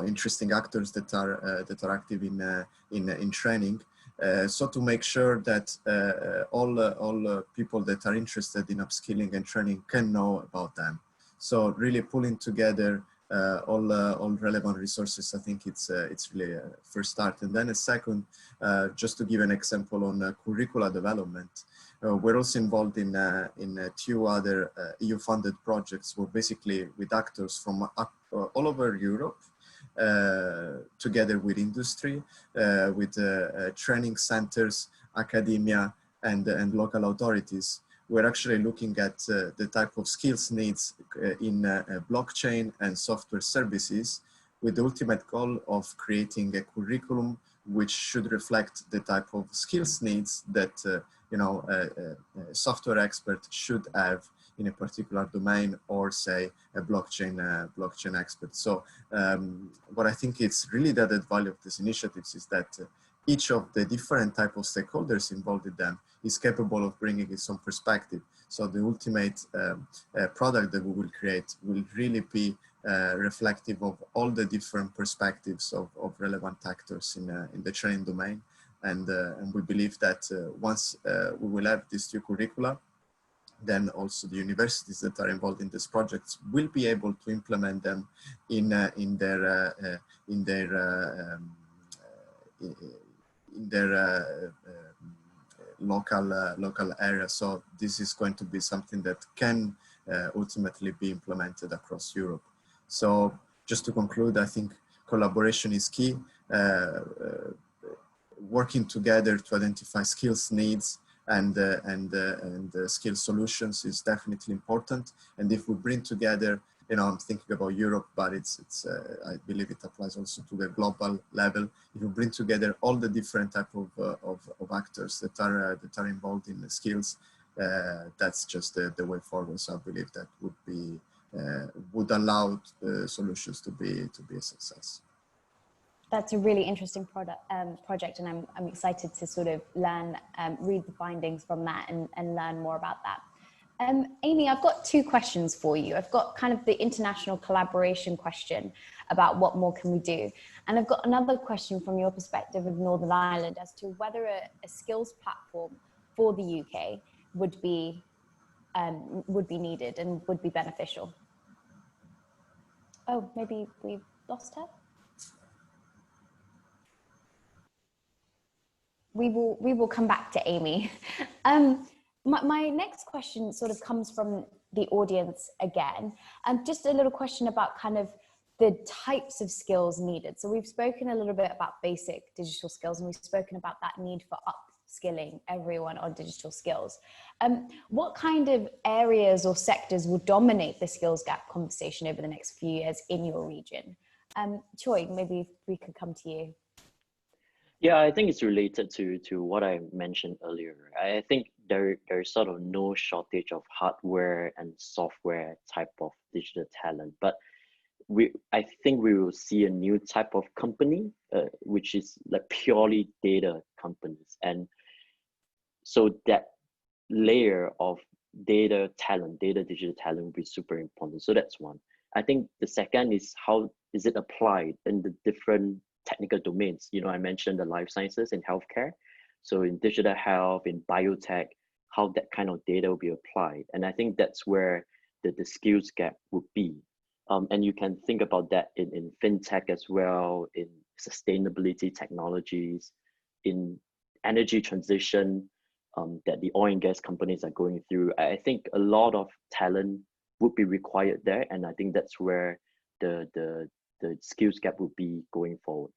D: interesting actors that are active in training. So to make sure that all people that are interested in upskilling and training can know about them. So really pulling together all relevant resources, I think it's really a first start. And then a second, just to give an example on curricula development, we're also involved in two other EU-funded projects, where basically with actors from all over Europe, together with industry, with training centers, academia, and local authorities. We're actually looking at the type of skills needs in blockchain and software services, with the ultimate goal of creating a curriculum which should reflect the type of skills needs that a software expert should have in a particular domain, or say a blockchain expert. So what I think is really the added value of these initiatives is that each of the different type of stakeholders involved in them is capable of bringing its own perspective. So the ultimate product that we will create will really be reflective of all the different perspectives of relevant actors in the training domain. And we believe that once we will have these two curricula, then also the universities that are involved in these projects will be able to implement them in their local area. So this is going to be something that can ultimately be implemented across Europe. So just to conclude, I think collaboration is key. Working together to identify skills needs and skill solutions is definitely important. And if we bring together, I'm thinking about Europe, but I believe it applies also to the global level. If we bring together all the different type of actors that are involved in the skills, that's just the way forward. So I believe that would allow solutions to be a success.
A: That's a really interesting project, and I'm excited to sort of learn, read the findings from that and learn more about that. Amy, I've got two questions for you. I've got kind of the international collaboration question about what more can we do, and I've got another question from your perspective of Northern Ireland as to whether a skills platform for the UK would be needed and would be beneficial. Oh, maybe we've lost her. We will come back to Amy. My next question sort of comes from the audience again. Just a little question about kind of the types of skills needed. So we've spoken a little bit about basic digital skills, and we've spoken about that need for upskilling everyone on digital skills. What kind of areas or sectors will dominate the skills gap conversation over the next few years in your region? Choy, maybe we could come to you.
C: Yeah, I think it's related to what I mentioned earlier. I think there's sort of no shortage of hardware and software type of digital talent, but I think we will see a new type of company, which is like purely data companies. And so that layer of data digital talent will be super important. So that's one. I think the second is how is it applied in the different technical domains. I mentioned the life sciences and healthcare. So in digital health, in biotech, how that kind of data will be applied. And I think that's where the skills gap would be. And you can think about that in fintech as well, in sustainability technologies, in energy transition that the oil and gas companies are going through. I think a lot of talent would be required there. And I think that's where the skills gap will be going forward.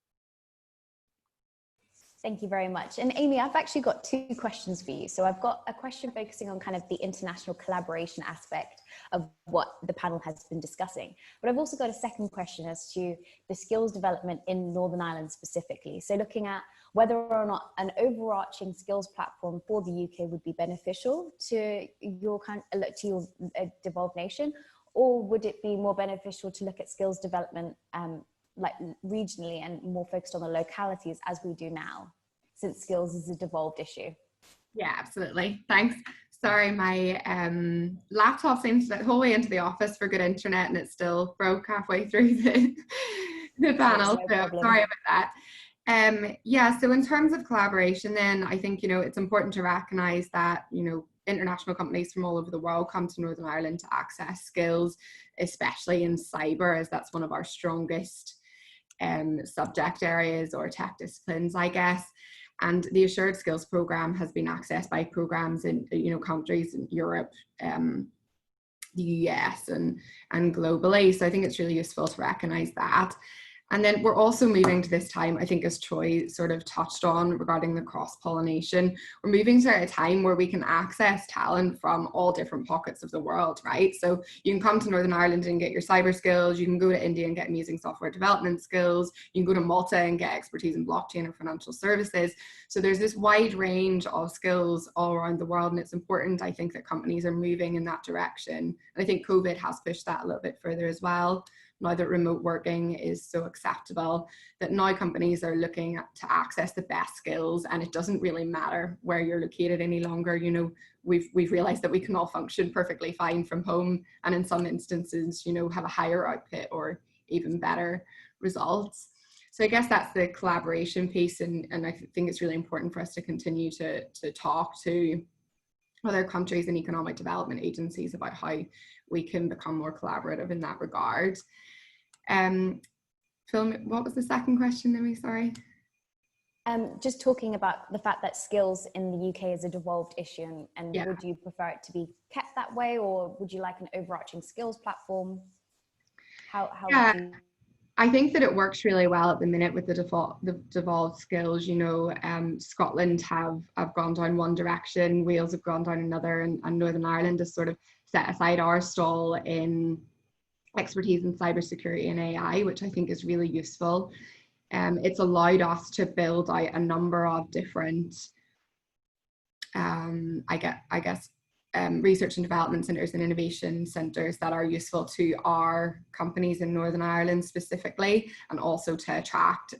A: Thank you very much. And Amy, I've actually got two questions for you. So I've got a question focusing on kind of the international collaboration aspect of what the panel has been discussing. But I've also got a second question as to the skills development in Northern Ireland specifically. So looking at whether or not an overarching skills platform for the UK would be beneficial to your devolved nation, or would it be more beneficial to look at skills development like regionally and more focused on the localities as we do now, since skills is a devolved issue?
B: Yeah, absolutely. Thanks. Sorry, my laptop seems to the whole way into the office for good internet and it still broke halfway through the panel. So sorry about that. Yeah, so in terms of collaboration then, I think, it's important to recognise that, international companies from all over the world come to Northern Ireland to access skills, especially in cyber, as that's one of our strongest subject areas or tech disciplines, I guess. And the Assured Skills Programme has been accessed by programmes in countries in Europe, the US and globally. So I think it's really useful to recognise that. And then we're also moving to this time, I think, as Choy sort of touched on regarding the cross-pollination, we're moving to a time where we can access talent from all different pockets of the world, right? So you can come to Northern Ireland and get your cyber skills, you can go to India and get amazing software development skills, you can go to Malta and get expertise in blockchain or financial services. So there's this wide range of skills all around the world, and it's important, I think, that companies are moving in that direction. And I think COVID has pushed that a little bit further as well. Now that remote working is so acceptable, that now companies are looking to access the best skills, and it doesn't really matter where you're located any longer. We've realized that we can all function perfectly fine from home, and in some instances, have a higher output or even better results. So I guess that's the collaboration piece, and I think it's really important for us to continue to talk to other countries and economic development agencies about how we can become more collaborative in that regard. Phil, what was the second question, Nimmi? Sorry.
A: Just talking about the fact that skills in the UK is a devolved issue, and would you prefer it to be kept that way, or would you like an overarching skills platform? How would you...
B: I think that it works really well at the minute with the devolved skills. Scotland have gone down one direction, Wales have gone down another, and Northern Ireland has sort of set aside our stall in expertise in cybersecurity and AI, which I think is really useful. It's allowed us to build out a number of different, research and development centres and innovation centres that are useful to our companies in Northern Ireland specifically, and also to attract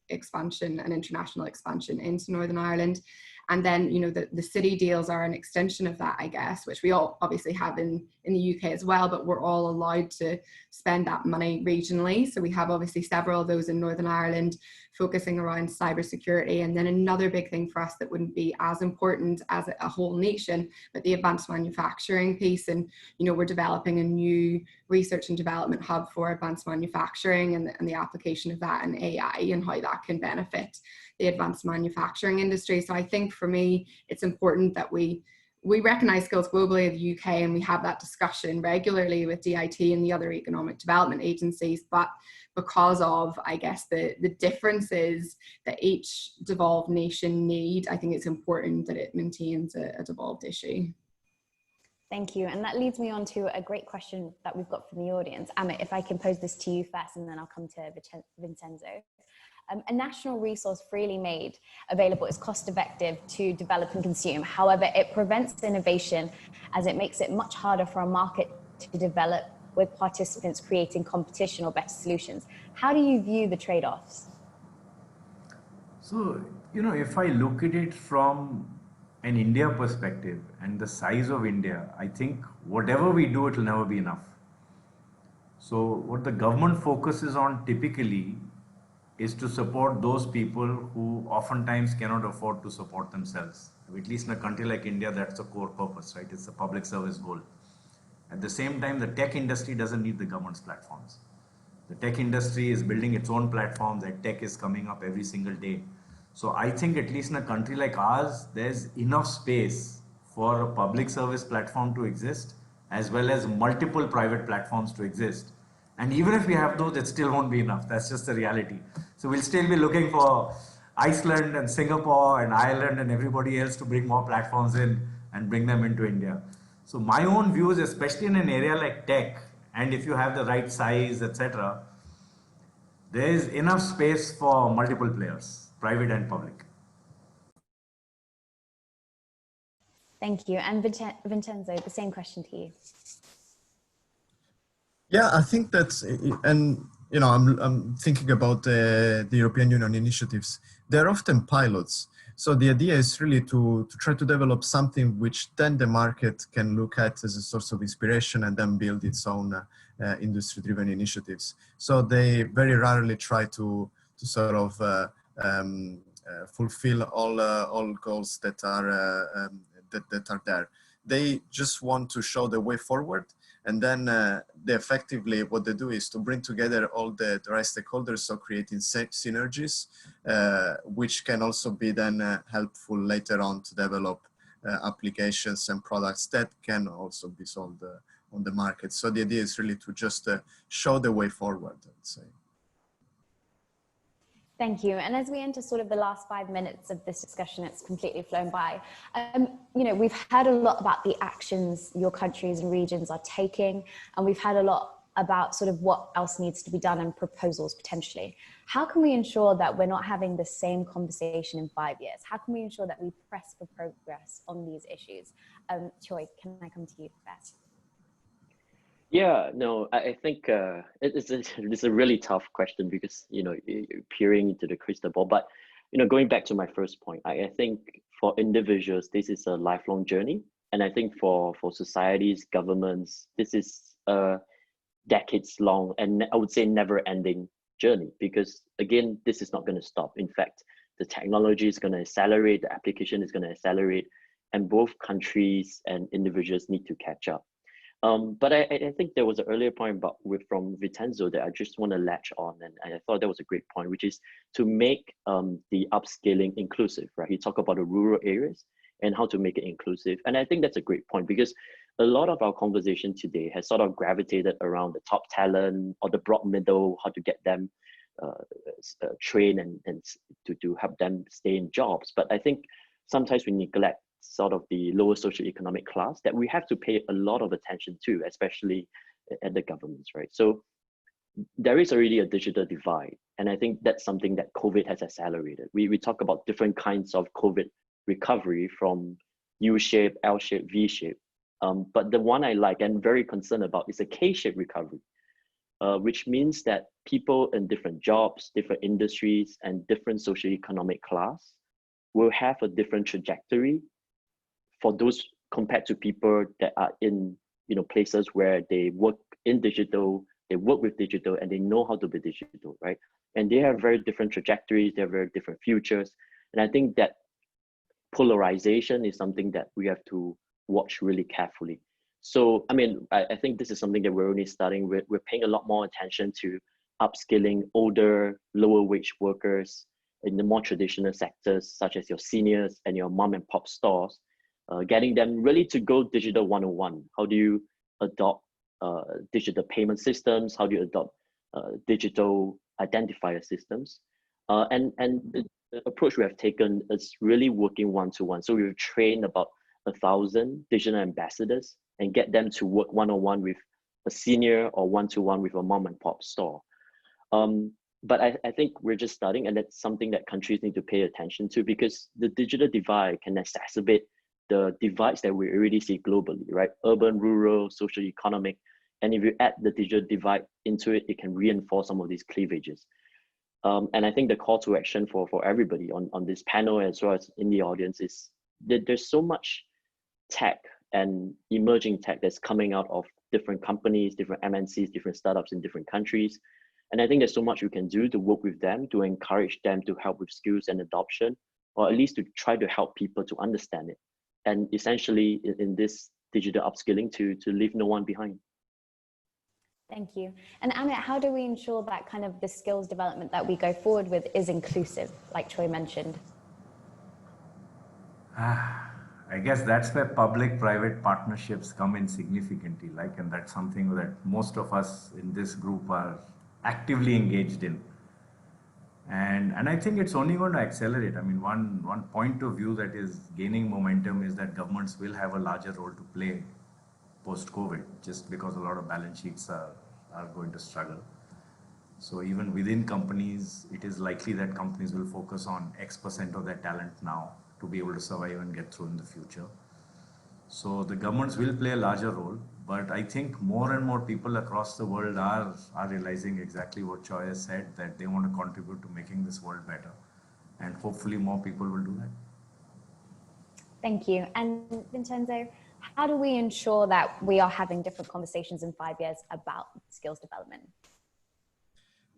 B: expansion and international expansion into Northern Ireland. And then, the city deals are an extension of that, I guess, which we all obviously have in the UK as well, but we're all allowed to spend that money regionally. So we have obviously several of those in Northern Ireland focusing around cybersecurity. And then another big thing for us that wouldn't be as important as a whole nation, but the advanced manufacturing piece. And, we're developing a new research and development hub for advanced manufacturing and the application of that in AI and how that can benefit the advanced manufacturing industry. So I think for me, it's important that we recognise skills globally in the UK, and we have that discussion regularly with DIT and the other economic development agencies. But because of, I guess, the differences that each devolved nation need, I think it's important that it maintains a devolved issue.
A: Thank you. And that leads me on to a great question that we've got from the audience. Amit, if I can pose this to you first, and then I'll come to Vincenzo. A national resource freely made available is cost effective to develop and consume. However, it prevents innovation as it makes it much harder for a market to develop with participants creating competition or better solutions. How do you view the trade-offs?
E: So, if I look at it from an India perspective and the size of India, I think whatever we do, it will never be enough. So what the government focuses on typically is to support those people who oftentimes cannot afford to support themselves. At least in a country like India, that's the core purpose, right? It's a public service goal. At the same time, the tech industry doesn't need the government's platforms. The tech industry is building its own platforms, and tech is coming up every single day. So I think at least in a country like ours, there's enough space for a public service platform to exist, as well as multiple private platforms to exist. And even if we have those, it still won't be enough. That's just the reality. So we'll still be looking for Iceland and Singapore and Ireland and everybody else to bring more platforms in and bring them into India. So my own views, especially in an area like tech, and if you have the right size, etc., there is enough space for multiple players, private and public.
A: Thank you. And Vincenzo, the same question to you.
D: Yeah, I think that's, and you know, I'm thinking about the European Union initiatives. They're often pilots. So the idea is really to try to develop something which then the market can look at as a source of inspiration and then build its own industry-driven initiatives. So they very rarely try to sort of fulfill all goals that are that are there. They just want to show the way forward. And then they effectively, what they do is to bring together all the right stakeholders, so creating synergies, which can also be then helpful later on to develop applications and products that can also be sold on the market. So the idea is really to just show the way forward, I'd say.
A: Thank you. And as we enter sort of the last 5 minutes of this discussion, it's completely flown by. You know, we've heard a lot about the actions your countries and regions are taking, and we've had a lot about sort of what else needs to be done and proposals potentially. How can we ensure that we're not having the same conversation in 5 years? How can we ensure that we press for progress on these issues? Choy, can I come to you first?
C: Yeah, no, I think it's a really tough question because, you know, you're peering into the crystal ball. But, you know, going back to my first point, I think for individuals, this is a lifelong journey. And I think for societies, governments, this is a decades long and I would say never ending journey, because again, this is not going to stop. In fact, the technology is going to accelerate, the application is going to accelerate, and both countries and individuals need to catch up. But I think there was an earlier point from Vincenzo that I just want to latch on, and I thought that was a great point, which is to make the upscaling inclusive, right? He talked about the rural areas and how to make it inclusive. And I think that's a great point, because a lot of our conversation today has sort of gravitated around the top talent or the broad middle, how to get them trained and to help them stay in jobs. But I think sometimes we neglect sort of the lower socioeconomic class that we have to pay a lot of attention to, especially at the governments, right? So there is already a digital divide. And I think that's something that COVID has accelerated. We talk about different kinds of COVID recovery, from U-shape, L-shape, V-shape. But the one I like and very concerned about is a K-shape recovery, which means that people in different jobs, different industries, and different socioeconomic class will have a different trajectory for those compared to people that are in, you know, places where they work in digital, they work with digital, and they know how to be digital, right? And they have very different trajectories, they have very different futures. And I think that polarization is something that we have to watch really carefully. So, I mean, I think this is something that we're only starting with. We're paying a lot more attention to upskilling older, lower wage workers in the more traditional sectors, such as your seniors and your mom and pop stores, getting them really to go digital 101. How do you adopt digital payment systems? How do you adopt digital identifier systems? And the approach we have taken is really working one-to-one. So we've trained about 1,000 digital ambassadors and get them to work one-on-one with a senior or one-to-one with a mom and pop store. But I think we're just starting, and that's something that countries need to pay attention to, because the digital divide can exacerbate the divides that we already see globally, right? Urban, rural, social, economic. And if you add the digital divide into it, it can reinforce some of these cleavages. And I think the call to action for everybody on this panel, as well as in the audience, is that there's so much tech and emerging tech that's coming out of different companies, different MNCs, different startups in different countries. And I think there's so much we can do to work with them, to encourage them to help with skills and adoption, or at least to try to help people to understand it. And essentially in this digital upskilling to leave no one behind.
A: Thank you. And Amit, how do we ensure that kind of the skills development that we go forward with is inclusive, like Choy mentioned?
E: I guess that's where public-private partnerships come in significantly, and that's something that most of us in this group are actively engaged in. And I think it's only going to accelerate. I mean, one point of view that is gaining momentum is that governments will have a larger role to play post-COVID, just because a lot of balance sheets are going to struggle. So even within companies, it is likely that companies will focus on X% of their talent now to be able to survive and get through in the future. So the governments will play a larger role, but I think more and more people across the world are realizing exactly what Choy has said, that they want to contribute to making this world better. And hopefully more people will do that.
A: Thank you. And Vincenzo, how do we ensure that we are having different conversations in 5 years about skills development?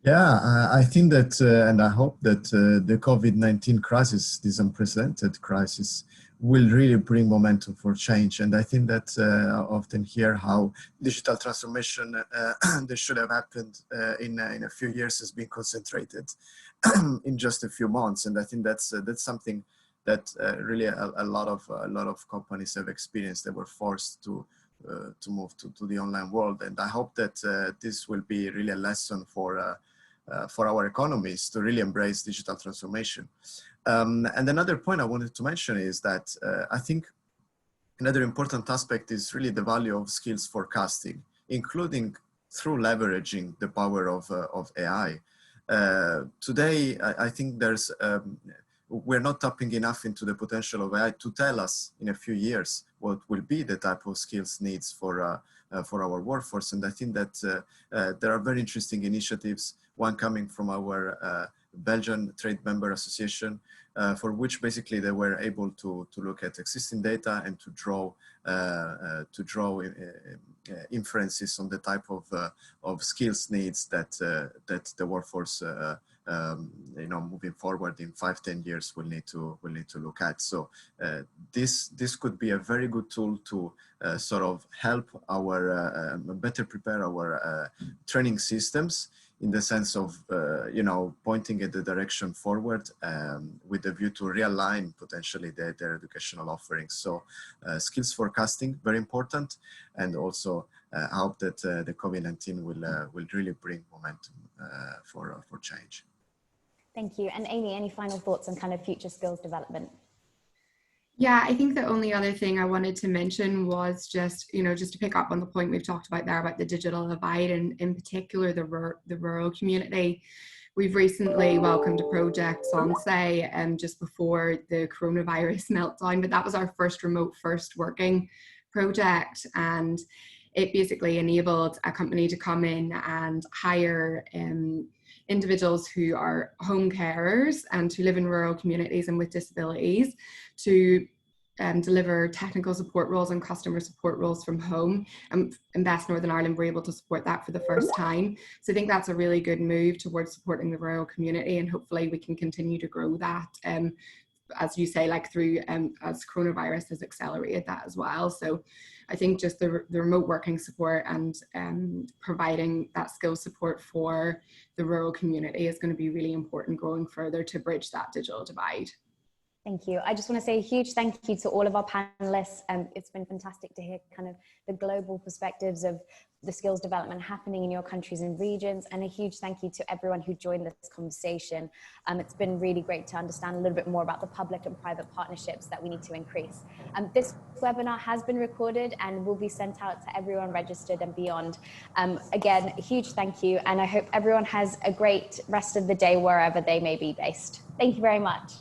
D: Yeah, I think that, and I hope that the COVID-19 crisis, this unprecedented crisis, will really bring momentum for change. And I think that I often hear how digital transformation that should have happened in a few years has been concentrated in just a few months. And I think that's something that really a lot of companies have experienced. They were forced to move to the online world. And I hope that this will be really a lesson for our economies to really embrace digital transformation. And another point I wanted to mention is that I think another important aspect is really the value of skills forecasting, including through leveraging the power of AI. Today, I think we're not tapping enough into the potential of AI to tell us in a few years what will be the type of skills needs for our workforce. And I think that there are very interesting initiatives, one coming from our Belgian Trade Member Association, for which basically they were able to look at existing data and to draw inferences on the type of skills needs that the workforce moving forward in 5-10 years will need to look at. So this could be a very good tool to sort of help our better prepare our training systems, in the sense of pointing at the direction forward with a view to realign potentially their educational offerings. So skills forecasting, very important, and also I hope that the COVID-19 will really bring momentum for change.
A: Thank you. And Amy, any final thoughts on kind of future skills development?
B: Yeah, I think the only other thing I wanted to mention was just to pick up on the point we've talked about there about the digital divide, and in particular the rural community. We've recently welcomed a project, Sonsei, just before the coronavirus meltdown, but that was our first remote first working project, and it basically enabled a company to come in and hire individuals who are home carers and who live in rural communities and with disabilities to deliver technical support roles and customer support roles from home. And Invest Northern Ireland were able to support that for the first time. So I think that's a really good move towards supporting the rural community, and hopefully we can continue to grow that, as you say, like through as coronavirus has accelerated that as well. So I think just the remote working support and providing that skill support for the rural community is going to be really important going further to bridge that digital divide.
A: Thank you. I just want to say a huge thank you to all of our panelists. It's been fantastic to hear kind of the global perspectives of the skills development happening in your countries and regions, and a huge thank you to everyone who joined this conversation. It's been really great to understand a little bit more about the public and private partnerships that we need to increase. This webinar has been recorded and will be sent out to everyone registered and beyond. Again, a huge thank you, and I hope everyone has a great rest of the day wherever they may be based. Thank you very much.